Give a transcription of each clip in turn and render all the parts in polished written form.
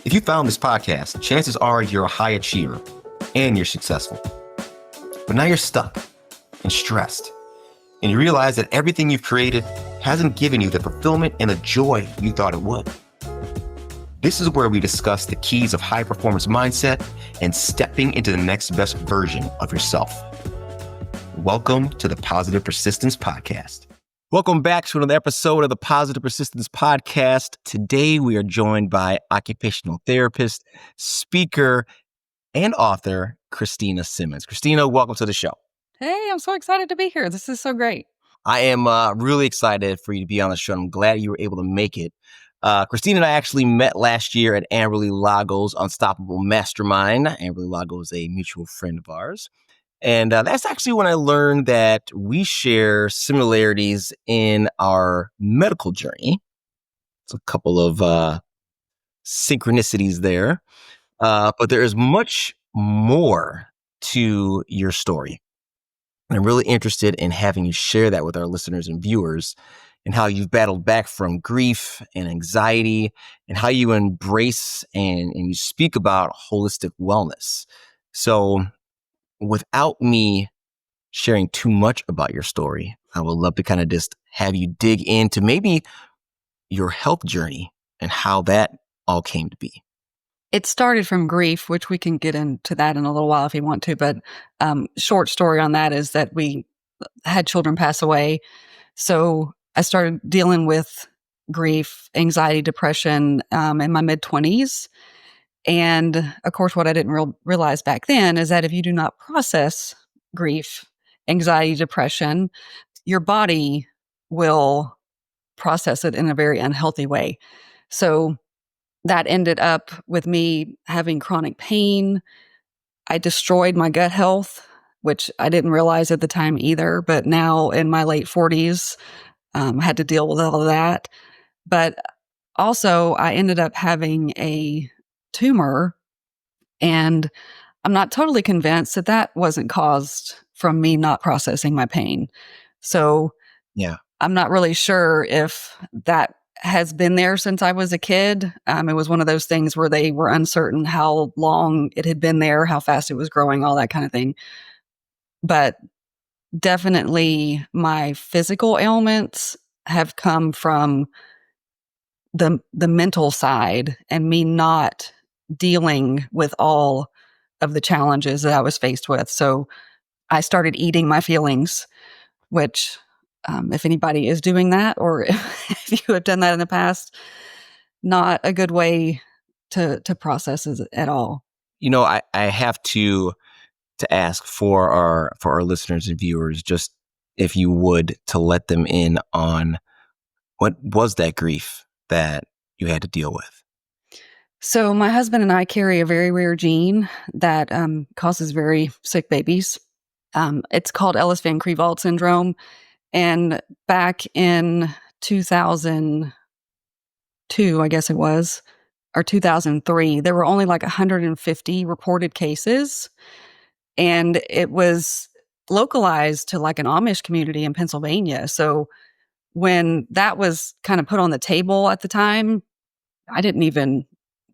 If you found this podcast, chances are you're a high achiever and you're successful. But now you're stuck and stressed, and you realize that everything you've created hasn't given you the fulfillment and the joy you thought it would. This is where we discuss the keys of high performance mindset and stepping into the next best version of yourself. Welcome to the Positive Persistence Podcast. Welcome back to another episode of the Positive Persistence Podcast. Today, we are joined by occupational therapist, speaker, and author, Cristina Simmons. Cristina, welcome to the show. Hey, I'm so excited to be here. This is so great. I am really excited for you to be on the show. I'm glad you were able to make it. Cristina and I actually met last year at Amberly Lago's Unstoppable Mastermind. Amberly Lago is a mutual friend of ours. And that's actually when I learned that we share similarities in our medical journey. It's a couple of synchronicities there. But there is much more to your story. And I'm really interested in having you share that with our listeners and viewers, and how you've battled back from grief and anxiety, and how you embrace and you speak about holistic wellness. So without me sharing too much about your story, I would love to kind of just have you dig into maybe your health journey and how that all came to be. It started from grief, which we can get into that in a little while if you want to. But short story on that is that we had children pass away. So I started dealing with grief, anxiety, depression in my mid-20s. And of course, what I didn't realize back then is that if you do not process grief, anxiety, depression, your body will process it in a very unhealthy way. So that ended up with me having chronic pain. I destroyed my gut health, which I didn't realize at the time either. But now in my late 40s, had to deal with all of that. But also, I ended up having a tumor, and I'm not totally convinced that that wasn't caused from me not processing my pain. So Yeah, I'm not really sure if that has been there since I was a kid. It was one of those things where they were uncertain how long it had been there, how fast it was growing, all that kind of thing. But definitely my physical ailments have come from the mental side and me not dealing with all of the challenges that I was faced with. So I started eating my feelings, which if anybody is doing that, or if you have done that in the past, not a good way to process it at all. you know, I have to ask for our listeners and viewers, just if you would, to let them in on what was that grief that you had to deal with. So my husband and I carry a very rare gene that causes very sick babies. It's called Ellis-Van Creveld syndrome. And back in 2002, I guess it was, or 2003, there were only like 150 reported cases. And it was localized to like an Amish community in Pennsylvania. So when that was kind of put on the table at the time, I didn't even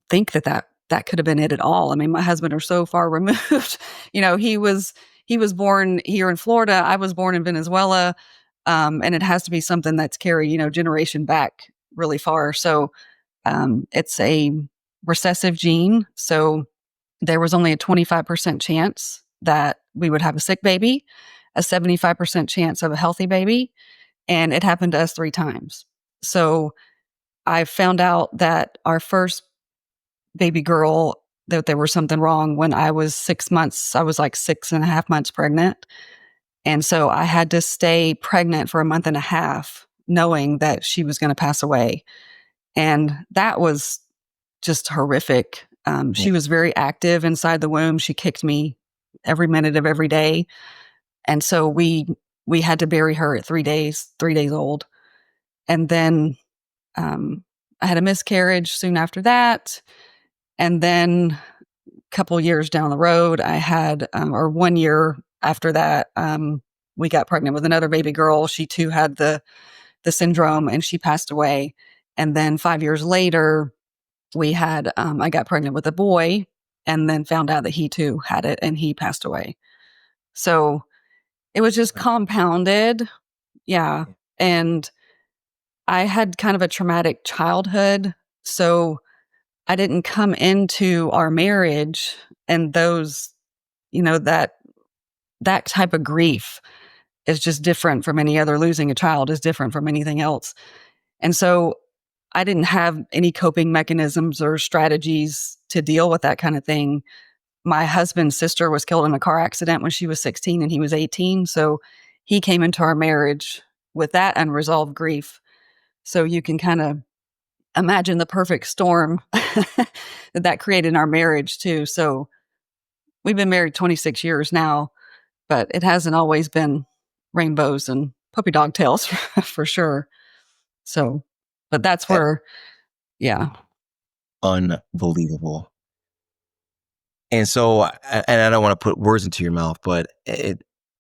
think that could have been it at all. I mean, my husband are so far removed. He was born here in Florida. I was born in Venezuela. And it has to be something that's carried, generation back really far. So it's a recessive gene. So there was only a 25% chance that we would have a sick baby, a 75% chance of a healthy baby. And it happened to us 3 times. So I found out that our first baby girl, that there was something wrong when I was 6 months. I was like 6.5 months pregnant. And so I had to stay pregnant for a month and a half, knowing that she was going to pass away. And that was just horrific. She was very active inside the womb. She kicked me every minute of every day. And so we had to bury her at 3 days old. And then I had a miscarriage soon after that. And then a couple years down the road, I had, or 1 year after that, we got pregnant with another baby girl. She too had the syndrome, and she passed away. And then 5 years later, I got pregnant with a boy and then found out that he too had it and he passed away. So it was just compounded. Yeah. And I had kind of a traumatic childhood. So I didn't come into our marriage and that type of grief is just different from any other. Losing a child is different from anything else. And so I didn't have any coping mechanisms or strategies to deal with that kind of thing. My husband's sister was killed in a car accident when she was 16 and he was 18. So he came into our marriage with that unresolved grief. So you can kind of imagine the perfect storm that created in our marriage too. So we've been married 26 years now, but it hasn't always been rainbows and puppy dog tails for sure. So, but that's That's where, yeah, unbelievable. And so, and I don't want to put words into your mouth, but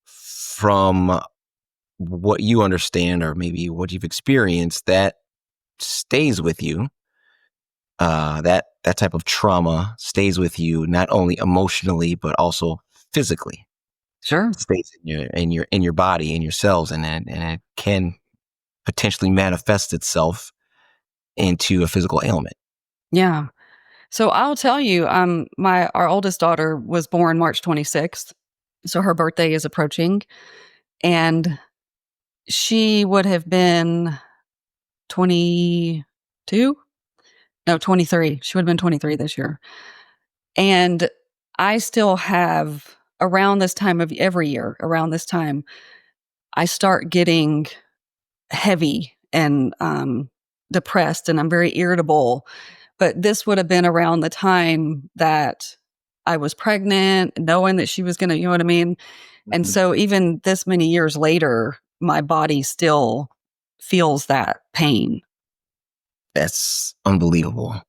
from what you understand or maybe what you've experienced, that stays with you. That type of trauma stays with you not only emotionally but also physically. sure. It stays in your body, in your cells, and it can potentially manifest itself into a physical ailment. Yeah. So I'll tell you, our oldest daughter was born March 26th. So her birthday is approaching and she would have been 22. No, 23. She would have been 23 this year. And I still have around this time of every year, around this time, I start getting heavy and depressed and I'm very irritable. But this would have been around the time that I was pregnant, knowing that she was going to, you know what I mean? And Mhm. so even this many years later, my body still feels that pain. That's unbelievable.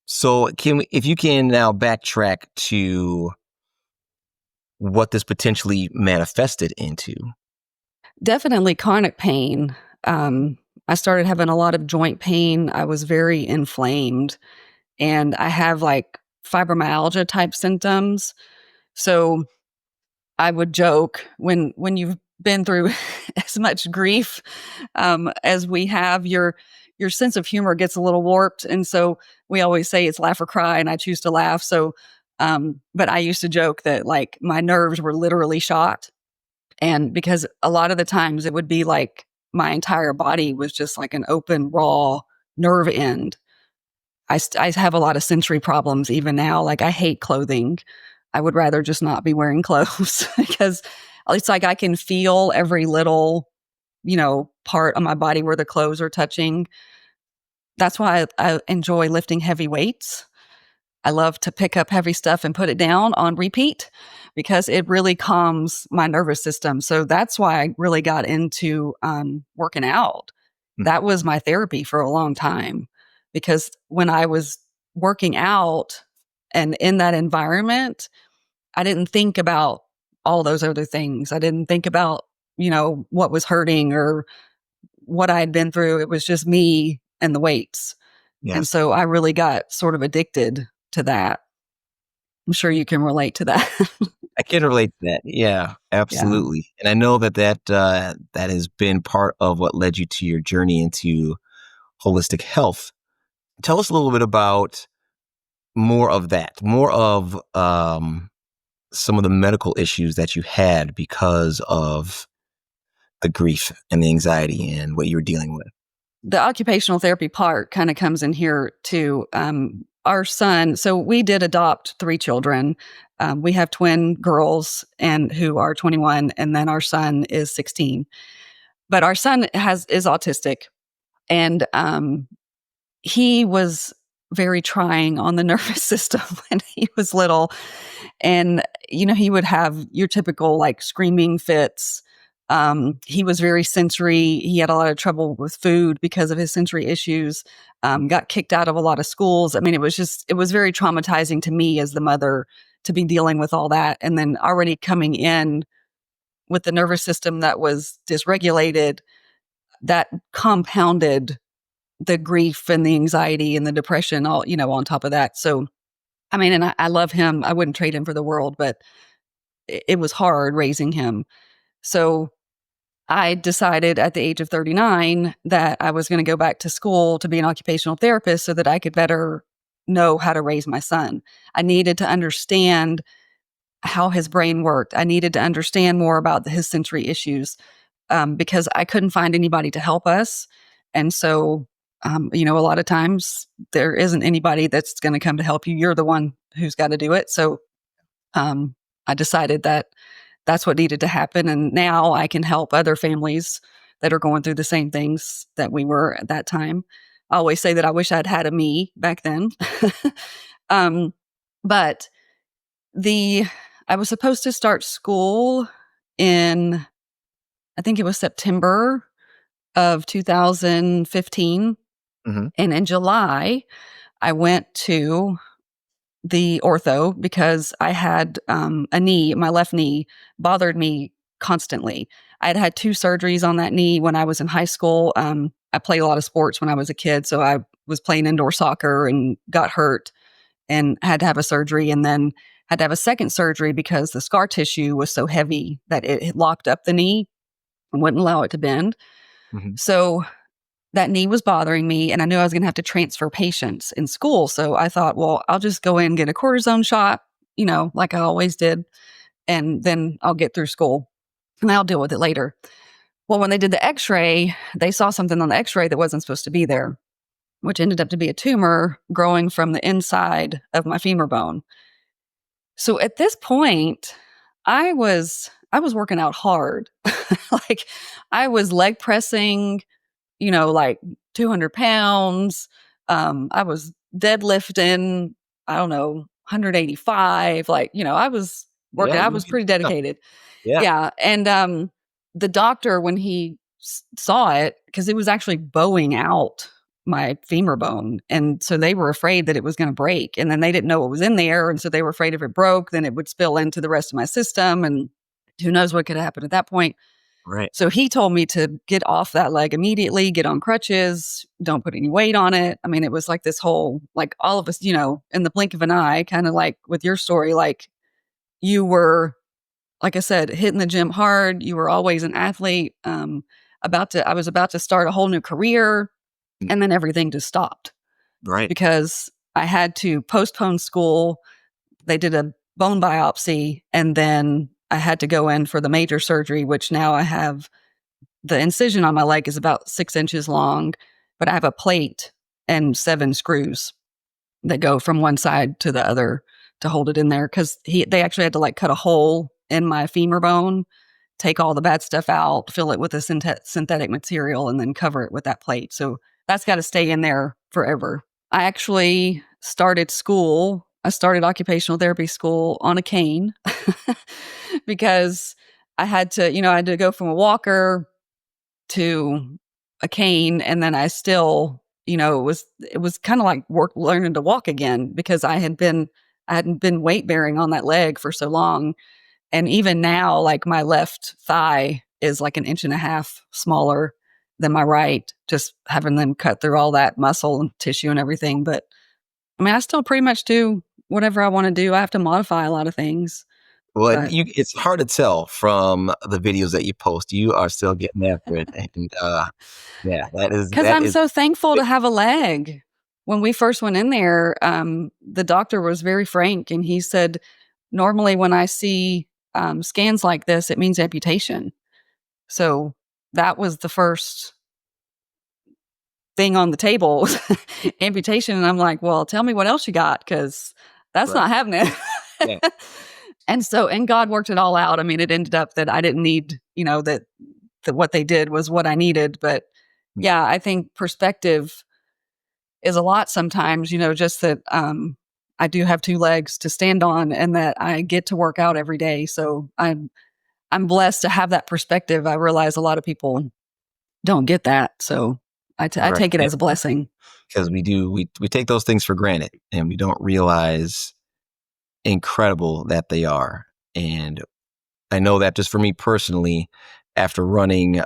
So, if you can now backtrack to what this potentially manifested into? Definitely chronic pain. I started having a lot of joint pain. I was very inflamed and I have like fibromyalgia type symptoms. So I would joke when you've been through as much grief as we have, your sense of humor gets a little warped, and so we always say it's laugh or cry, and I choose to laugh. So, but I used to joke that like my nerves were literally shot, and because a lot of the times it would be like my entire body was just like an open raw nerve end. I have a lot of sensory problems even now. Like I hate clothing. I would rather just not be wearing clothes because it's like I can feel every little, part of my body where the clothes are touching. That's why I enjoy lifting heavy weights. I love to pick up heavy stuff and put it down on repeat because it really calms my nervous system. So that's why I really got into working out. Mm. That was my therapy for a long time because when I was working out and in that environment, I didn't think about all those other things. I didn't think about, what was hurting or what I had been through. It was just me and the weights. And Yes, so I really got sort of addicted to that. I'm sure you can relate to that. I can relate to that. Yeah, Yeah. absolutely. And I know that has been part of what led you to your journey into holistic health. Tell us a little bit about more of some of the medical issues that you had because of the grief and the anxiety and what you were dealing with. The occupational therapy part kind of comes in here too. Our son, so we did adopt three children. We have twin girls and who are 21, and then our son is 16. But our son is autistic, and he was very trying on the nervous system when he was little. And, he would have your typical like screaming fits. He was very sensory. He had a lot of trouble with food because of his sensory issues, got kicked out of a lot of schools. I mean, it was very traumatizing to me as the mother to be dealing with all that. And then already coming in with the nervous system that was dysregulated, that compounded the grief and the anxiety and the depression all, on top of that. So, I mean, and I love him. I wouldn't trade him for the world, but it was hard raising him. So I decided at the age of 39 that I was going to go back to school to be an occupational therapist so that I could better know how to raise my son. I needed to understand how his brain worked. I needed to understand more about his sensory issues, because I couldn't find anybody to help us. And so, a lot of times there isn't anybody that's going to come to help you. You're the one who's got to do it. So um, I decided that that's what needed to happen. And now I can help other families that are going through the same things that we were at that time. I always say that I wish I'd had a me back then. um, but I was supposed to start school in, I think it was September of 2015. Mm-hmm. And in July, I went to the ortho because I had my left knee bothered me constantly. I had had 2 surgeries on that knee when I was in high school. I played a lot of sports when I was a kid. So I was playing indoor soccer and got hurt and had to have a surgery, and then had to have a second surgery because the scar tissue was so heavy that it locked up the knee and wouldn't allow it to bend. Mm-hmm. So that knee was bothering me, and I knew I was going to have to transfer patients in school. So I thought, well, I'll just go in and get a cortisone shot, like I always did, and then I'll get through school and I'll deal with it later. Well, when they did the x-ray, they saw something on the x-ray that wasn't supposed to be there, which ended up to be a tumor growing from the inside of my femur bone. So at this point, I was working out hard. Like I was leg pressing, like 200 pounds. I was deadlifting, I don't know, 185. Like, I was working, Yeah, I you was did pretty stuff. dedicated. Yeah. Yeah. And the doctor, when he saw it, because it was actually bowing out my femur bone. And so they were afraid that it was going to break. And then they didn't know what was in there. And so they were afraid if it broke, then it would spill into the rest of my system. And who knows what could happen at that point. Right. So he told me to get off that leg immediately, get on crutches, don't put any weight on it. I mean, it was like this whole, like all of us, in the blink of an eye, kind of like with your story, like you were, like I said, hitting the gym hard. You were always an athlete. I was about to start a whole new career, Mm. and then everything just stopped Right. because I had to postpone school. They did a bone biopsy, and then I had to go in for the major surgery, which now I have the incision on my leg is about 6 inches long, but I have a plate and 7 screws that go from one side to the other to hold it in there. Cause they actually had to like cut a hole in my femur bone, take all the bad stuff out, fill it with a synthetic material, and then cover it with that plate. So that's got to stay in there forever. I actually started school. I started occupational therapy school on a cane because I had to go from a walker to a cane, and then I still, it was kind of like learning to walk again because I hadn't been weight bearing on that leg for so long. And even now, like my left thigh is like an inch and a half smaller than my right, just having them cut through all that muscle and tissue and everything. But I mean, I still pretty much do whatever I want to do. I have to modify a lot of things, Well, but it's hard to tell from the videos that you post. You are still getting after it, and yeah, because that I'm is so thankful to have a leg. When we first went in there, the doctor was very frank, and he said, normally when I see scans like this, it means amputation. So that was the first thing on the table, amputation. And I'm like, well, tell me what else you got, because that's right. not happening. Yeah. And God worked it all out. I mean, it ended up that I didn't need, that what they did was what I needed. But Mm. yeah, I think perspective is a lot sometimes, just that I do have 2 legs to stand on and that I get to work out every day. So I'm blessed to have that perspective. I realize a lot of people don't get that. So I Right. take it as a blessing. Because we take those things for granted, and we don't realize incredible that they are. And I know that just for me personally, after running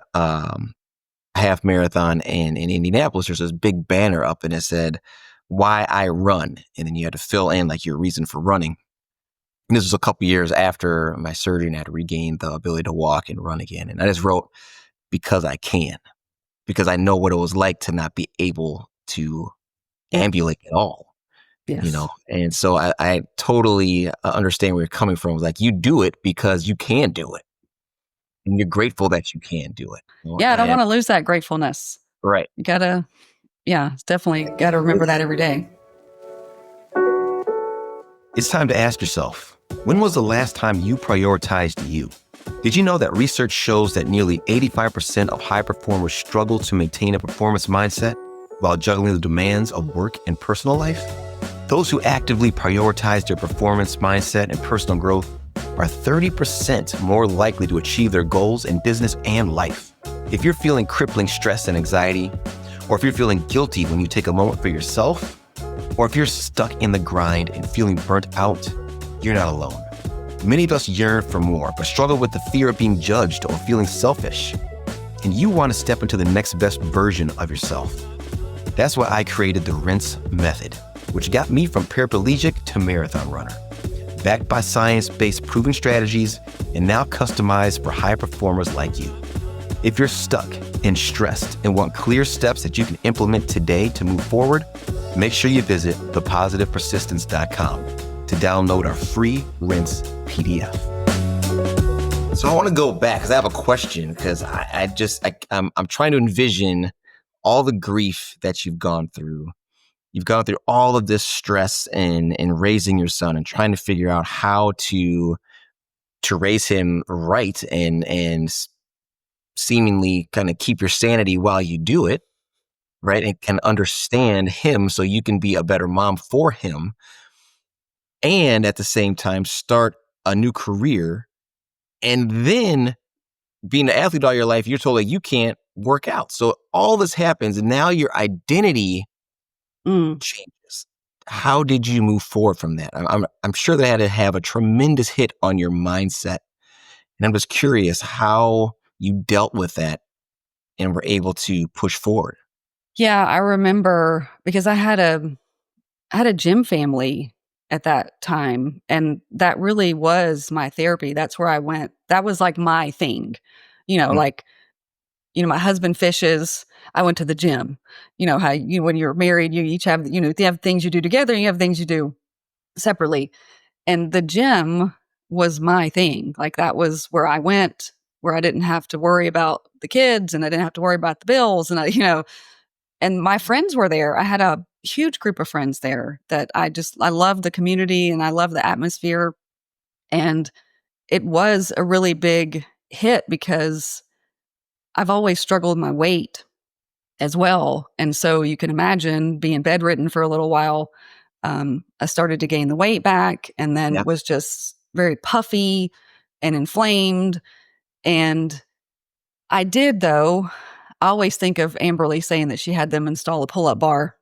half marathon in Indianapolis, there's this big banner up and it said, "Why I run." And then you had to fill in like your reason for running. And this was a couple years after my surgery and I had to regain the ability to walk and run again. And I just wrote, because I can, because I know what it was like to not be able to Yeah. ambulate at all, Yes. And so I totally understand where you're coming from. Like, you do it because you can do it and you're grateful that you can do it. Yeah, I don't And want to lose that gratefulness. right. You gotta, yeah, it's definitely gotta remember that every day. It's time to ask yourself, when was the last time you prioritized you? Did you know that research shows that nearly 85% of high performers struggle to maintain a performance mindset while juggling the demands of work and personal life? Those who actively prioritize their performance mindset and personal growth are 30% more likely to achieve their goals in business and life. If you're feeling crippling stress and anxiety, or if you're feeling guilty when you take a moment for yourself, or if you're stuck in the grind and feeling burnt out, you're not alone. Many of us yearn for more, but struggle with the fear of being judged or feeling selfish. And you want to step into the next best version of yourself. That's why I created the Rinse Method, which got me from paraplegic to marathon runner. Backed by science-based proven strategies and now customized for high performers like you. If you're stuck and stressed and want clear steps that you can implement today to move forward, make sure you visit thepositivepersistence.com to download our free Rinse PDF. So I want to go back because I have a question, because I'm trying to envision all the grief that you've gone through. You've gone through all of this stress and raising your son and trying to figure out how to raise him right and seemingly kind of keep your sanity while you do it, right? And can understand him so you can be a better mom for him. And at the same time, start a new career. And then being an athlete all your life, you're told that you can't work out. So all this happens, and now your identity changes. How did you move forward from that? I'm sure that had to have a tremendous hit on your mindset. And I'm just curious how you dealt with that and were able to push forward. Yeah, I remember because I had a gym family at that time, and that really was my therapy. That's where I went. That was like my thing. Mm, Like, my husband fishes, I went to the gym. How when you're married, you each have, you have things you do together and you have things you do separately. And the gym was my thing. Like, that was where I went, where I didn't have to worry about the kids and I didn't have to worry about the bills. And and my friends were there. I had a huge group of friends there that I love the community and I love the atmosphere. And it was a really big hit because I've always struggled with my weight as well. And so you can imagine being bedridden for a little while. I started to gain the weight back and then yeah. was just very puffy and inflamed. And I did, though. I always think of Amberly saying that she had them install a pull up bar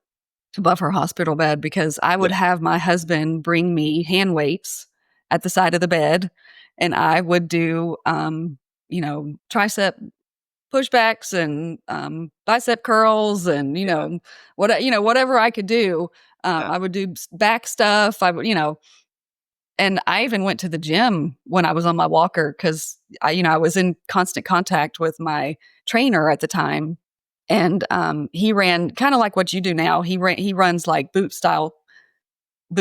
above her hospital bed because I Yeah. would have my husband bring me hand weights at the side of the bed and I would do, tricep pushbacks and bicep curls and whatever I could do. Yeah. I would do back stuff. And I even went to the gym when I was on my walker because I was in constant contact with my trainer at the time, and he ran kind of like what you do now. He runs like boot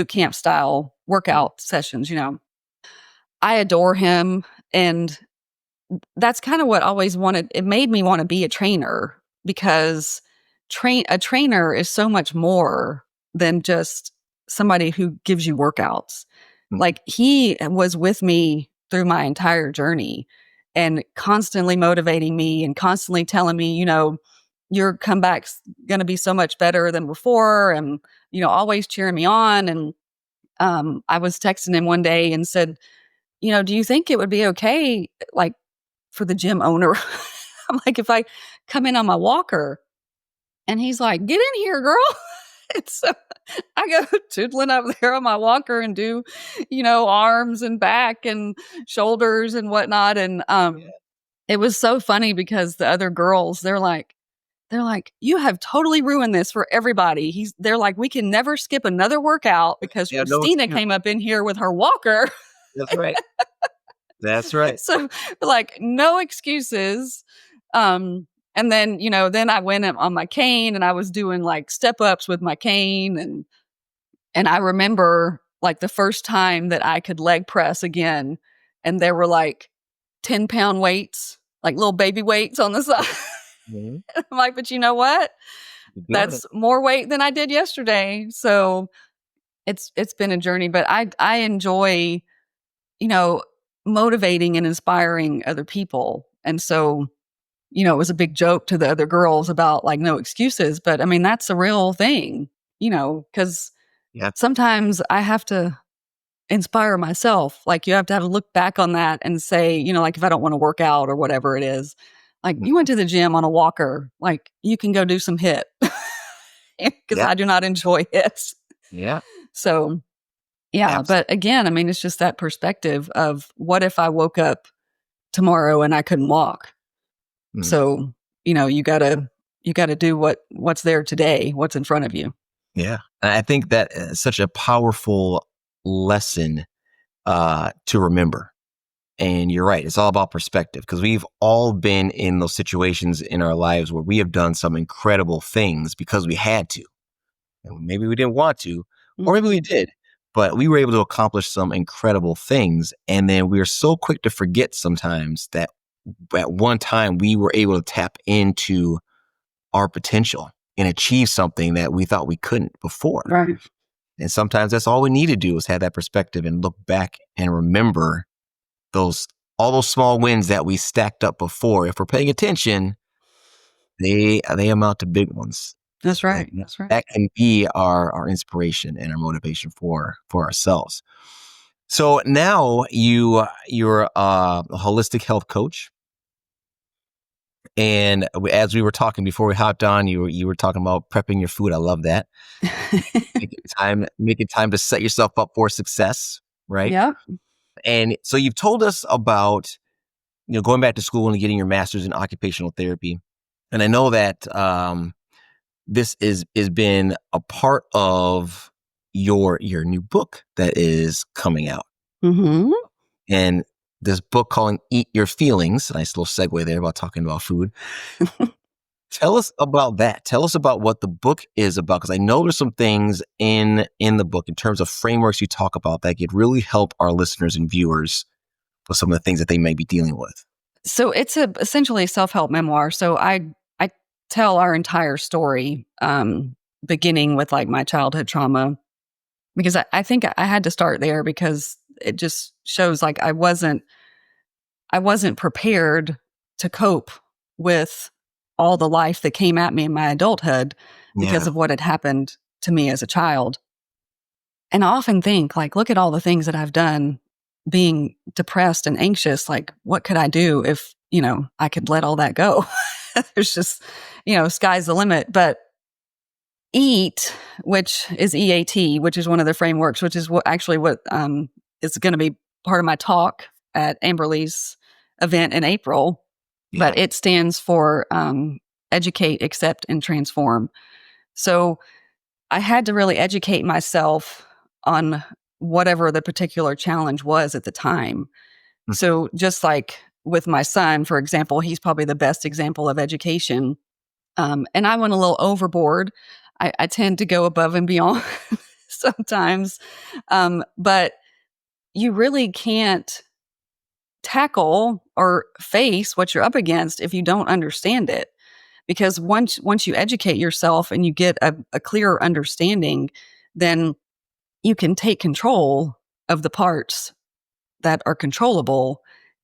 camp style workout sessions. I adore him, and that's kind of what always wanted. It made me want to be a trainer because a trainer is so much more than just somebody who gives you workouts. Mm, Like, he was with me through my entire journey and constantly motivating me and constantly telling me, your comeback's going to be so much better than before. And, always cheering me on. And I was texting him one day and said, do you think it would be okay, like, for the gym owner? I'm like, if I come in on my walker? And he's like, get in here, girl. And so I go tootling up there on my walker and do, arms and back and shoulders and whatnot. And yeah. it was so funny because the other girls, they're like, they're like, "You have totally ruined this for everybody." They're like, "We can never skip another workout because Yeah, no Christina excuse. came up in here with her walker." That's right. That's right. So, like, no excuses. Um, and then, then I went on my cane and I was doing like step ups with my cane. And I remember like the first time that I could leg press again. And there were like 10-pound weights, like little baby weights on the side. Mhm. I'm like, but you know what? You're doing it. That's more weight than I did yesterday. So it's been a journey, but I enjoy, you know, motivating and inspiring other people. And so, it was a big joke to the other girls about like no excuses, but I mean, that's a real thing, because Yeah. sometimes I have to inspire myself. Like you have to look back on that and say, like if I don't want to work out or whatever it is, like Mm. you went to the gym on a walker, like you can go do some hit because Yeah. I do not enjoy hits. Yeah. So yeah, Absolutely. but again, I mean, it's just that perspective of what if I woke up tomorrow and I couldn't walk? So, you gotta do what's there today, what's in front of you. Yeah. And I think that is such a powerful lesson to remember. And you're right. It's all about perspective because we've all been in those situations in our lives where we have done some incredible things because we had to. And maybe we didn't want to, or maybe we Mhm. did, but we were able to accomplish some incredible things. And then we are so quick to forget sometimes that at one time we were able to tap into our potential and achieve something that we thought we couldn't before. Right. And sometimes that's all we need to do is have that perspective and look back and remember those all those small wins that we stacked up before. If we're paying attention, they amount to big ones. That's That right, that's right. that can be our inspiration and our motivation for ourselves. So now you're a holistic health coach, and as we were talking before we hopped on, you were talking about prepping your food. I love that. Making time to set yourself up for success, right? Yep. And so you've told us about going back to school and getting your master's in occupational therapy, and I know that this is been a part of your new book that is coming out. Mhm. And this book calling Eat Your Feelings, nice little segue there about talking about food. Tell us about that. Tell us about what the book is about, because I know there's some things in the book in terms of frameworks you talk about that could really help our listeners and viewers with some of the things that they may be dealing with. So it's essentially a self-help memoir. So I tell our entire story, beginning with like my childhood trauma, because I think I had to start there because it just shows like I wasn't prepared to cope with all the life that came at me in my adulthood because Yeah. of what had happened to me as a child. And I often think, like, look at all the things that I've done being depressed and anxious. Like, what could I do if, I could let all that go? There's just, sky's the limit. But EAT, which is EAT, which is one of the frameworks, which is what is going to be part of my talk at Amberley's event in April. Yeah. But it stands for educate, accept, and transform. So I had to really educate myself on whatever the particular challenge was at the time. Mm. So just like with my son, for example, he's probably the best example of education. And I went a little overboard. I tend to go above and beyond sometimes. But you really can't tackle or face what you're up against if you don't understand it. Because once you educate yourself and you get a clearer understanding, then you can take control of the parts that are controllable.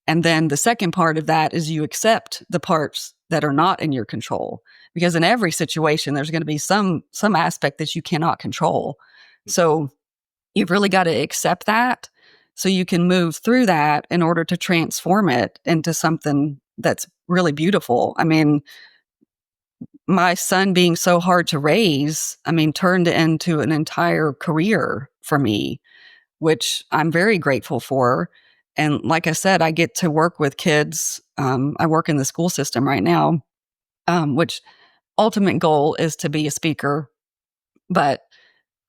And then the second part of that is you accept the parts that are not in your control. Because in every situation, there's going to be some aspect that you cannot control. So you've really got to accept that so you can move through that in order to transform it into something that's really beautiful. I mean, my son being so hard to raise, turned into an entire career for me, which I'm very grateful for. And like I said, I get to work with kids. I work in the school system right now, which ultimate goal is to be a speaker, but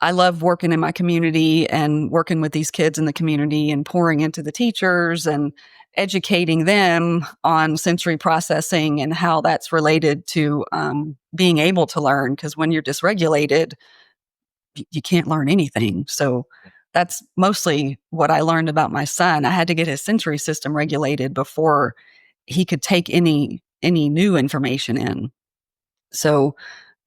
I love working in my community and working with these kids in the community and pouring into the teachers and educating them on sensory processing and how that's related to being able to learn. Because when you're dysregulated, you can't learn anything. So that's mostly what I learned about my son. I had to get his sensory system regulated before he could take any new information in. So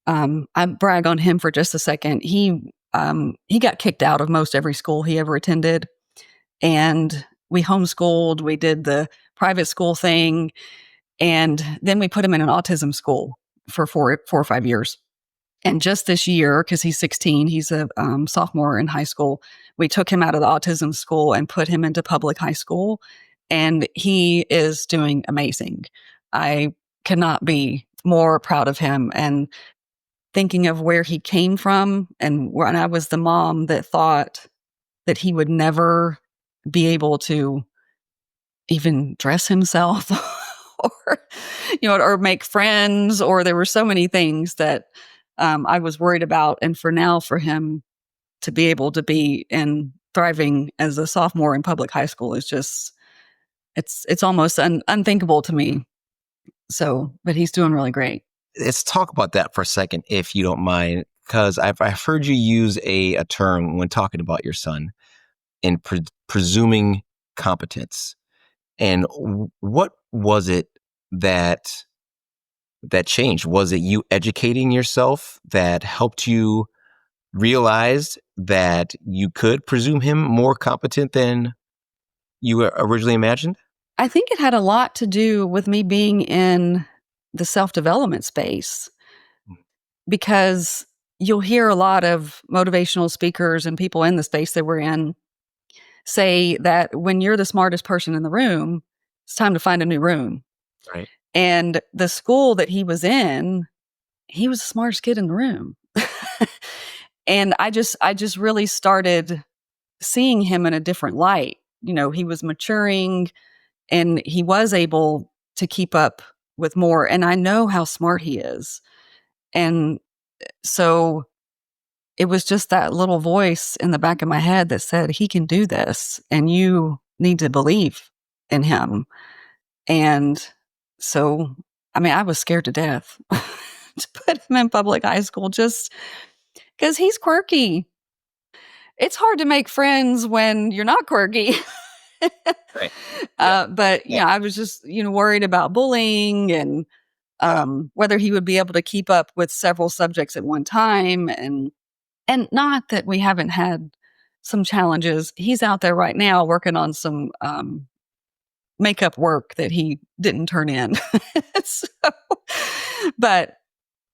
I brag on him for just a second. He got kicked out of most every school he ever attended, and we homeschooled. We did the private school thing, and then we put him in an autism school for 4 or 5 years. And just this year, because he's 16, he's a sophomore in high school, we took him out of the autism school and put him into public high school. And he is doing amazing. I cannot be more proud of him. And thinking of where he came from, and when I was the mom that thought that he would never be able to even dress himself or or make friends, or there were so many things that I was worried about. And for now, for him to be able to be and thriving as a sophomore in public high school is just it's almost unthinkable to me. So, but he's doing really great. Let's talk about that for a second, if you don't mind, because I've heard you use a term when talking about your son in presuming competence. And what was it that changed? Was it you educating yourself that helped you realize that you could presume him more competent than you originally imagined? I think it had a lot to do with me being in the self-development space, because you'll hear a lot of motivational speakers and people in the space that we're in say that when you're the smartest person in the room, it's time to find a new room. Right. And the school that he was in, he was the smartest kid in the room. And I just really started seeing him in a different light. He was maturing and he was able to keep up with more. And I know how smart he is. And so it was just that little voice in the back of my head that said, he can do this and you need to believe in him. And so, I was scared to death to put him in public high school just because he's quirky. It's hard to make friends when you're not quirky. Right. Yeah. But I was just, worried about bullying and whether he would be able to keep up with several subjects at one time. And not that we haven't had some challenges. He's out there right now working on some makeup work that he didn't turn in. So, but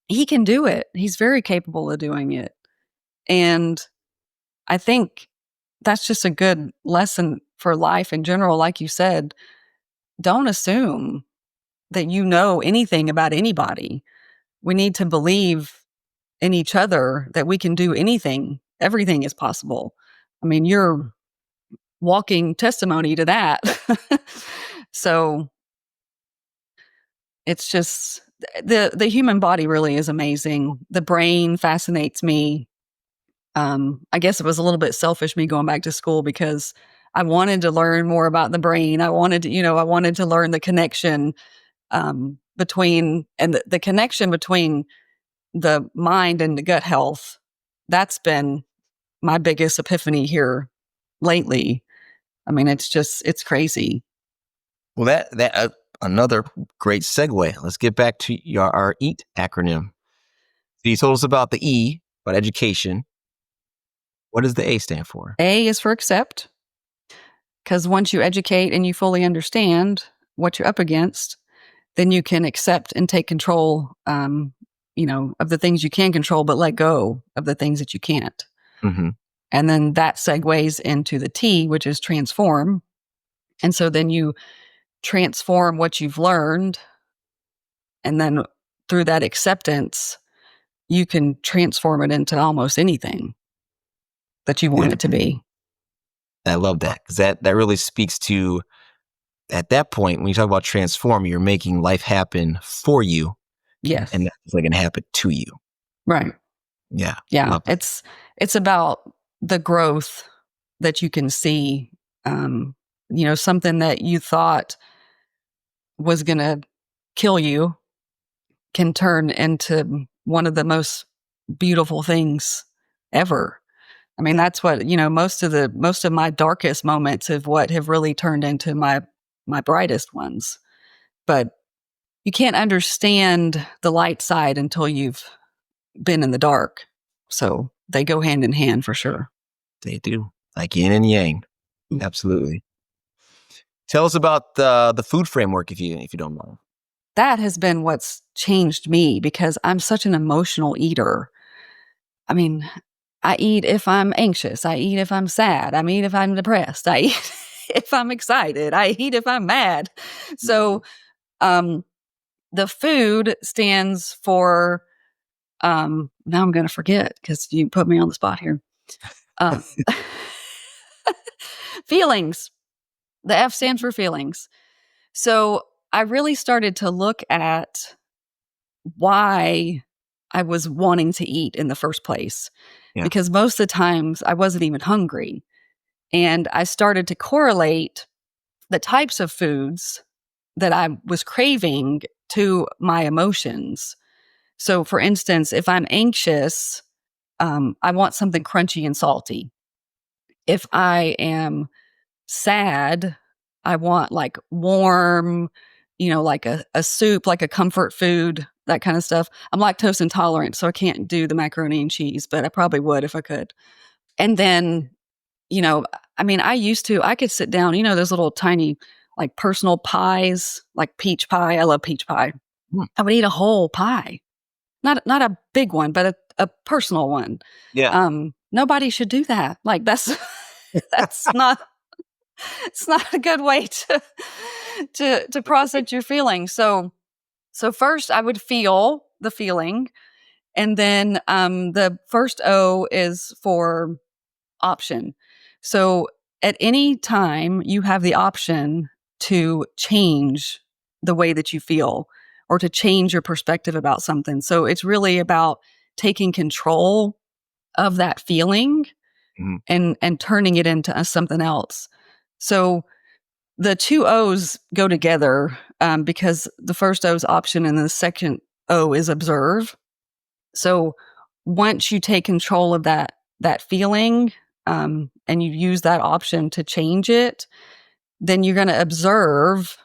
he can do it. He's very capable of doing it. And I think that's just a good lesson for life in general. Like you said, don't assume that you know anything about anybody. We need to believe in each other that we can do anything. Everything is possible. You're walking testimony to that. So it's just the human body really is amazing. The brain fascinates me. I guess it was a little bit selfish me going back to school because I wanted to learn more about the brain. I wanted to learn the connection between the connection between the mind and the gut health. That's been my biggest epiphany here lately. It's crazy. Well, that another great segue. Let's get back to our EAT acronym. So you told us about the E, about education. What does the A stand for? A is for accept, because once you educate and you fully understand what you're up against, then you can accept and take control, of the things you can control, but let go of the things that you can't. Mm-hmm. And then that segues into the T, which is transform. And so then you transform what you've learned. And then through that acceptance, you can transform it into almost anything that you want it to be. I love that, because that really speaks to, at that point, when you talk about transform, you're making life happen for you. and Yes. that's like going to happen to you. Right. Yeah. Yeah. Love that. It's about the growth that you can see. Um, something that you thought was going to kill you can turn into one of the most beautiful things ever. I mean, Yeah. that's what, most of my darkest moments have really turned into my brightest ones. But you can't understand the light side until you've been in the dark. So they go hand in hand for sure. They do. Like yin and yang. Mm. Absolutely. Tell us about the food framework if you don't mind. That has been what's changed me because I'm such an emotional eater. I mean, I eat if I'm anxious. I eat if I'm sad. I eat if I'm depressed. I eat if I'm excited. I eat if I'm mad. So, um, the food stands for, now I'm going to forget because you put me on the spot here. Um, feelings. The F stands for feelings. So I really started to look at why I was wanting to eat in the first place. Yeah. Because most of the times I wasn't even hungry. And I started to correlate the types of foods that I was craving to my emotions. So, for instance, if I'm anxious, I want something crunchy and salty. If I am sad, I want like warm, like a soup, like a comfort food, that kind of stuff. I'm lactose intolerant, so I can't do the macaroni and cheese, but I probably would if I could. And then, you know, I could sit down, those little tiny, like personal pies, like peach pie. I love peach pie. Hmm. I would eat a whole pie, not a big one, but a personal one. Yeah. Nobody should do that. Like that's that's not it's not a good way to process your feelings. So first I would feel the feeling, and then the first O is for option. So at any time you have the option to change the way that you feel or to change your perspective about something. So it's really about taking control of that feeling Mhm. and turning it into something else. So the two O's go together because the first O is option and the second O is observe. So once you take control of that feeling and you use that option to change it, then you're going to observe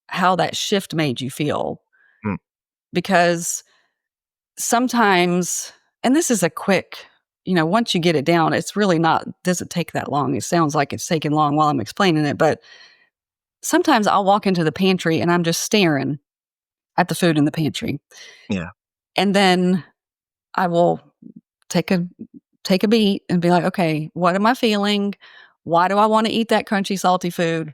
how that shift made you feel. Mm. Because sometimes, and this is a quick, once you get it down, it's really not, doesn't take that long. It sounds like it's taking long while I'm explaining it, but sometimes I'll walk into the pantry and I'm just staring at the food in the pantry. Yeah. And then I will take a beat and be like, okay, what am I feeling? Why do I want to eat that crunchy, salty food?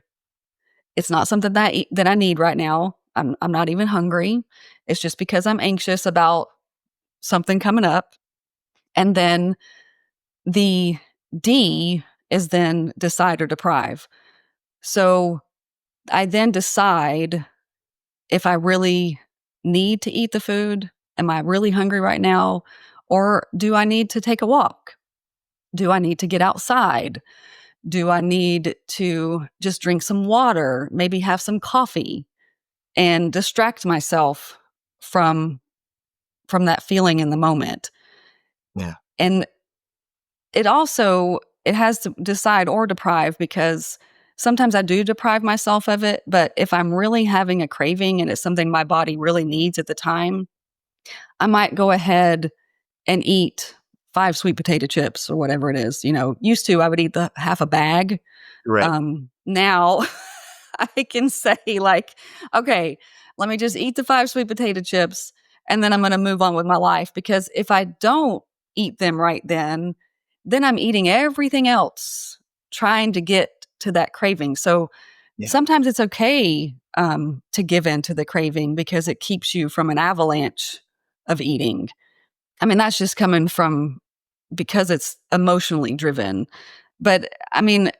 It's not something that I need right now. I'm not even hungry. It's just because I'm anxious about something coming up. And then the D is then decide or deprive. So I then decide if I really need to eat the food. Am I really hungry right now? Or do I need to take a walk? Do I need to get outside? Do I need to just drink some water, maybe have some coffee and distract myself from that feeling in the moment? Yeah. And it has to decide or deprive because sometimes I do deprive myself of it, but if I'm really having a craving and it's something my body really needs at the time, I might go ahead and eat 5 sweet potato chips or whatever it is. Used to I would eat the half a bag. Right. Now I can say like, okay, let me just eat the 5 sweet potato chips and then I'm going to move on with my life because if I don't eat them right then I'm eating everything else trying to get to that craving. So Yeah. sometimes it's okay to give in to the craving because it keeps you from an avalanche of eating. I mean, that's just coming from because it's emotionally driven. But I mean,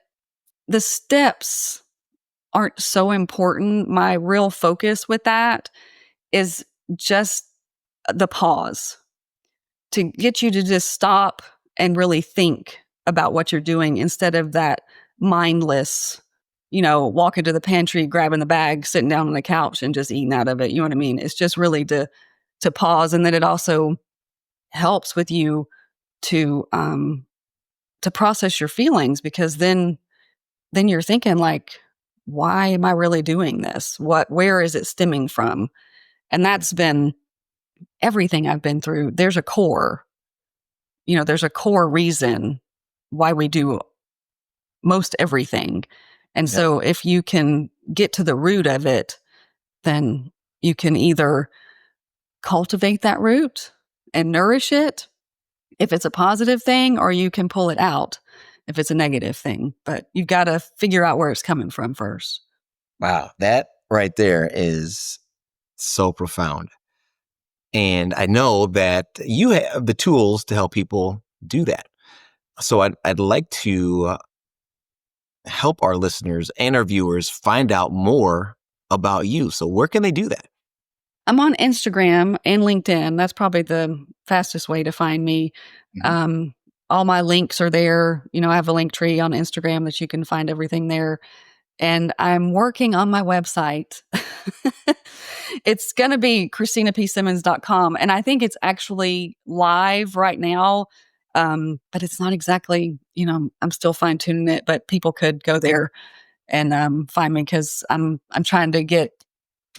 the steps aren't so important. My real focus with that is just the pause, to get you to just stop and really think about what you're doing instead of that mindless, walking to the pantry, grabbing the bag, sitting down on the couch and just eating out of it. You know what I mean? It's just really to pause. And then it also helps with you to process your feelings, because then you're thinking like, why am I really doing this? Where is it stemming from? And that's been everything I've been through. There's a core reason why we do most everything. And Yeah. so if you can get to the root of it, then you can either cultivate that root and nourish it if it's a positive thing, or you can pull it out if it's a negative thing. But you've got to figure out where it's coming from first. Wow. That right there is so profound. And I know that you have the tools to help people do that. So I'd like to help our listeners and our viewers find out more about you. So where can they do that? I'm on Instagram and LinkedIn. That's probably the fastest way to find me. Mhm. All my links are there. I have a link tree on Instagram that you can find everything there. And I'm working on my website. It's going to be CristinaPSimmons.com. And I think it's actually live right now. But it's not exactly, I'm still fine tuning it, but people could go there and find me, because I'm trying to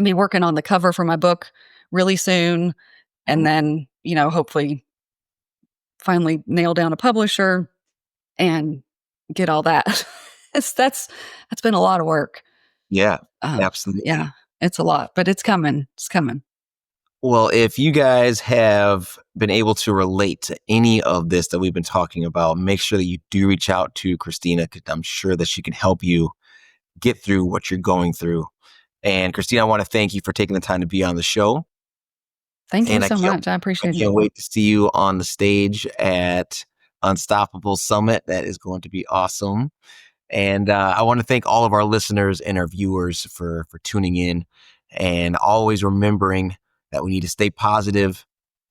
be working on the cover for my book really soon. And then, hopefully finally nail down a publisher and get all that. That's been a lot of work. Yeah, Um, absolutely. yeah, it's a lot, but it's coming. It's coming. Well, if you guys have been able to relate to any of this that we've been talking about, make sure that you do reach out to Cristina, because I'm sure that she can help you get through what you're going through. And Cristina, I want to thank you for taking the time to be on the show. Thank you And so much. I I appreciate it. can't wait to see you on the stage at Unstoppable Summit. That is going to be awesome. And I want to thank all of our listeners and our viewers for tuning in, and always remembering that we need to stay positive.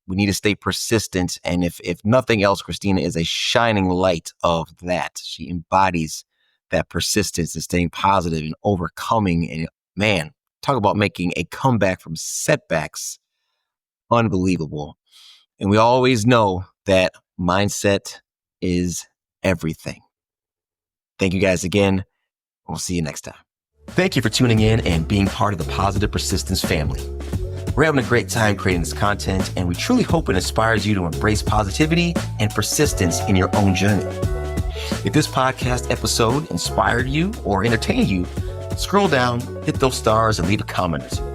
We need to stay persistent. And if nothing else, Cristina is a shining light of that. She embodies that persistence and staying positive and overcoming. And man, talk about making a comeback from setbacks. Unbelievable. And we always know that mindset is everything. Thank you guys again. We'll see you next time. Thank you for tuning in and being part of the Positive Persistence family. We're having a great time creating this content, and we truly hope it inspires you to embrace positivity and persistence in your own journey. If this podcast episode inspired you or entertained you, scroll down, hit those stars, and leave a comment or two.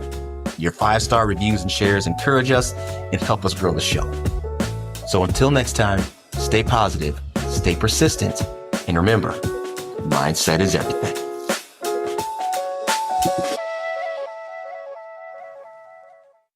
Your 5-star reviews and shares encourage us and help us grow the show. So until next time, stay positive, stay persistent, and remember, mindset is everything.